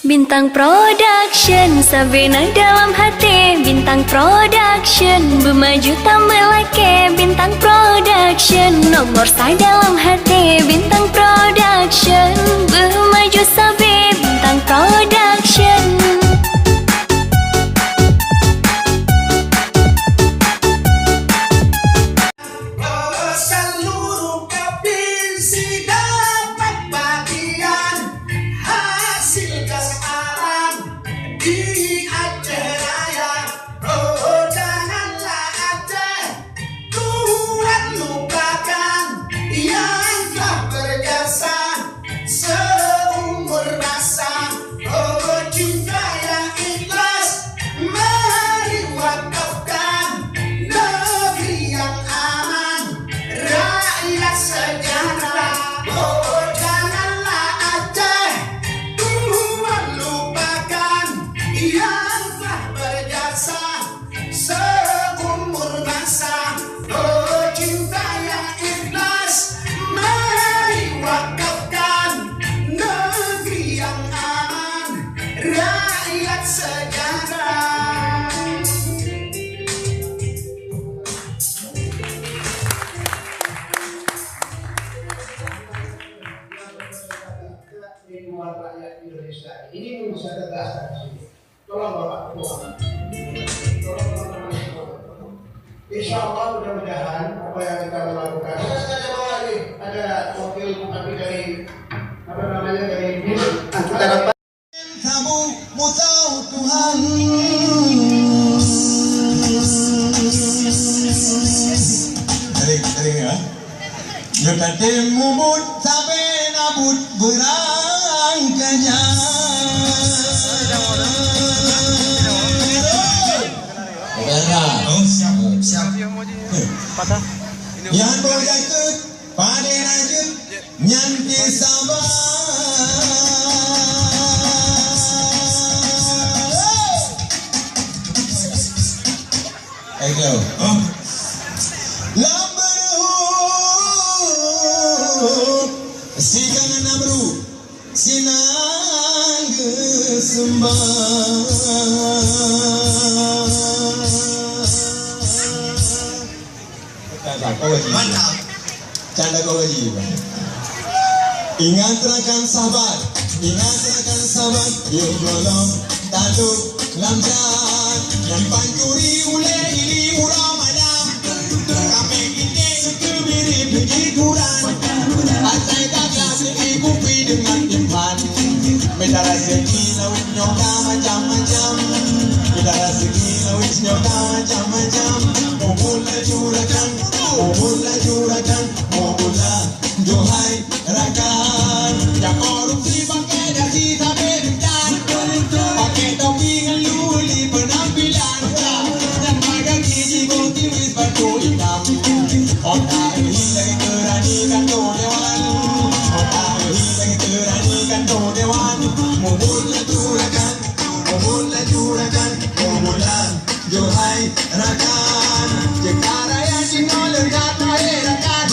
Bintang Production, Sabina dalam hati. Bintang Production, bermaju tak melake. Bintang Production, nomor saya dalam hati. Bintang Production, bermaju sabi. Bintang Production. Rakyat Indonesia ini perlu saya tegaskan di sini. Tolong Bapak Ketua, tolong teman-teman. Insya Allah mudah-mudahan apa yang kita melakukan. Saya bawa lagi ada wakil bupati dari apa namanya dari kita dapat. Kamu mau tahu Tuhan. Dari ya. Jika mubut sampai nabut berangkanya. Siap. Yang boleh ikut pada rajin nyanyi sabar. Ayo. Si kangen abru sinang sembah. Mantap. Canda kau gaji. Ingat rakan sahabat, yuk golong tanduk lamjan yang pancuri ule ini Ramadan. Kami kita kebiri begituran. Pantai kakak segi kupi dengan timpan. Medara segi laut nyoka macam-macam. Medara segi laut nyoka macam-macam. Mula juragan, mula johai rakan. Yang korupsi pakai dasi sampai rencana. Pakai topi ngeluli penampilan. Dan pada gizi optimis batu hitam. Otak ini lagi kerani kantor dewan. Mula johai rakan. Jekara yang sinoleng kata rakan.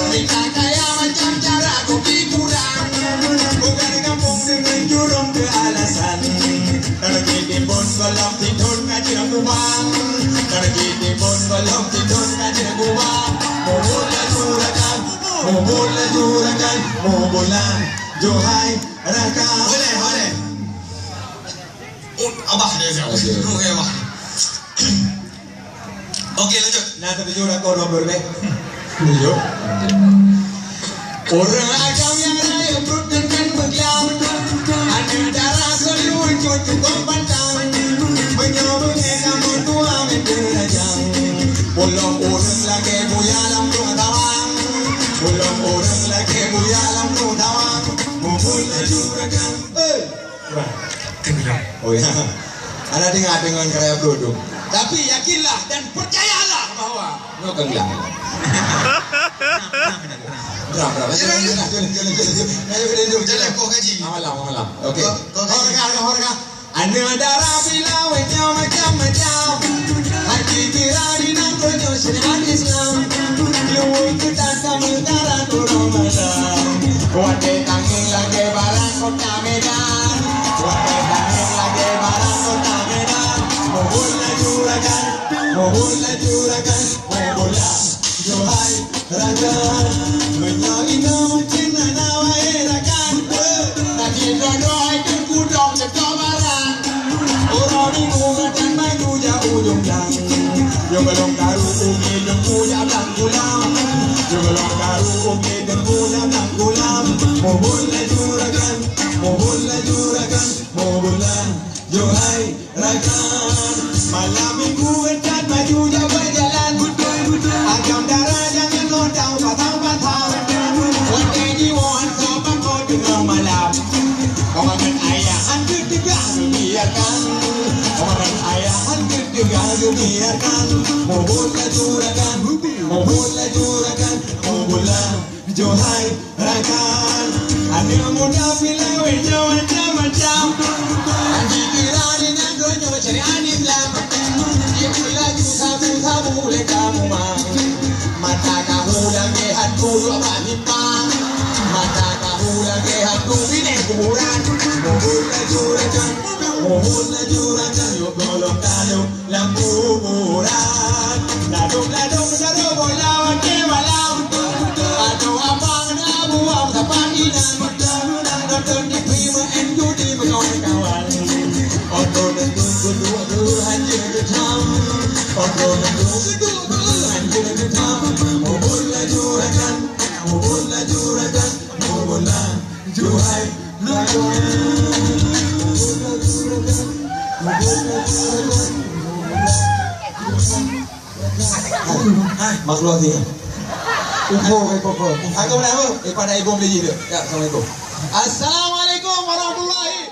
Kita kaya macam cara kopi kurang. Bukan kampung dengan jurung ke alasan. Kalau kita pun belum tidur kajian rumah. Kalau kita pun belum tidur kajian rumah. Mula juragan, mula johai rakan. Boleh. Abah dia siapa? Okey abah. Okey lanjut. Nah tapi juga kau nomor be. Lanjut. Orang agam yang raya perut dengan beglam. Ada darah seluruh cukup pantang. Menyobongnya kamu tua menderajang. Pulau orang lagi buyalam tua tawang. Pulau orang lagi buyalam tua tawang. Mula juragan. Oh ya, anda dengar karya produk. Tapi yakinlah dan percayalah bahwa nokang lang. Berapa? Jalan kau gaji. Malam. Okey. Horga. Anda darah bila macam-macam. Hati tirari nak kerja sedang Islam. Luwih kita kami darah turun malam. Kuat tanging lagi barang kota Medan. belum tahu umi dan punya tanggulam. Belum tahu umi dan punya tanggulam. Mohonlah juragan, mohonlah juragan, mohonlah johai rakan. Malam minggu encat maju jauh berjalan. Agam darah jangan nodang patang-patang. Wante jiwan sama kau tengah malam. Omongan ayah hancur tegak biarkan. Omongan ayah hancur tegak biarkan. Mohonlah juragan, mohonlah juragan, mohonlah johai rakan. Anak muda pilawe jauh macam-macam. Anji kirani nak donyo cari anim lam. Dia lagi sabu-sabu le kamu mang. Mata kamu lagi hantu apa hitam. Mata kamu lagi hantu ini kuburan. Mohonlah juragan, mohonlah juragan, yuk tolong tahu lampu kuburan. Ladung-ladung jatuh bola ke malam. Atau abang nak buang kapan dinan. Nonton di prima NUD berkawan-kawan. Otot dan kedua hanya getam. Otot dan kedua hanya getam. Mohonlah juragan, mohonlah juragan, mohonlah johai rakan. Mohonlah juragan, mohonlah juragan. Hai, makhluk dia. Upo kay Popo. Ako na ho, ipanay bom lagi dia. Ya, assalamualaikum. Assalamualaikum warahmatullahi